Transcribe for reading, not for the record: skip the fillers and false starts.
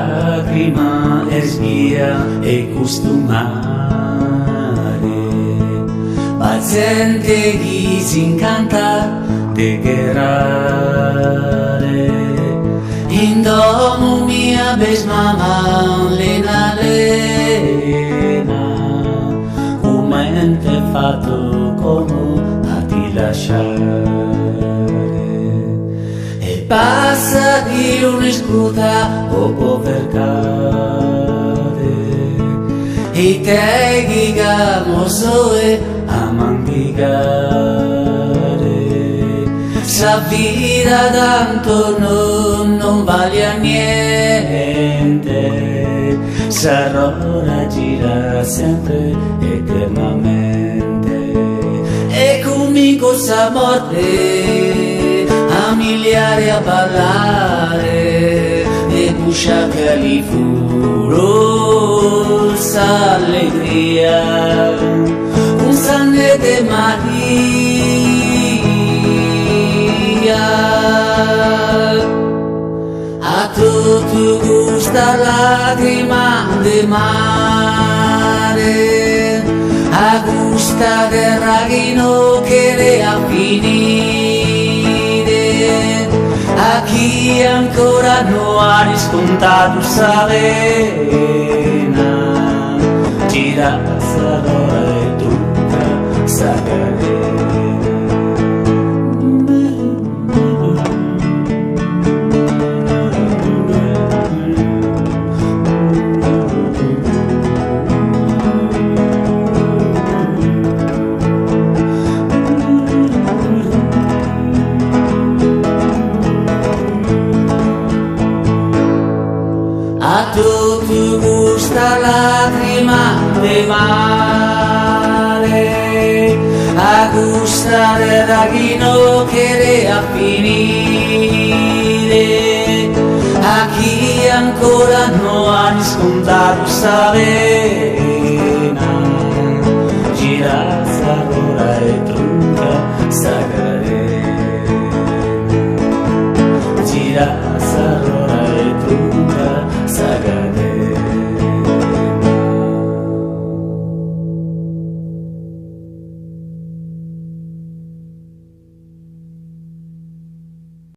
lacrima sbia e costumare, paziente disincanta de gerare. In domo mia bes mama lena lena, commente fatto come a ti lasciare. E passa di un'escuta o povercade, e te gigamos e amangigare. Sa vita tanto non vale a niente, sarò gira sempre eternamente. E cominco sa morte a miliare a ballare, e buscia che li furo s'allegria, un sangue de Maria. A tutto gusta lacrima de mare, a gusta del raghino che le ha finite, a chi ancora non ha riscontrato sa vena, gira s'allora e tutta sa cadena. A tutto gusta lacrima de mare, a gusta del raghino che le ha finite, a chi ancora non ha riscontrato sa vena,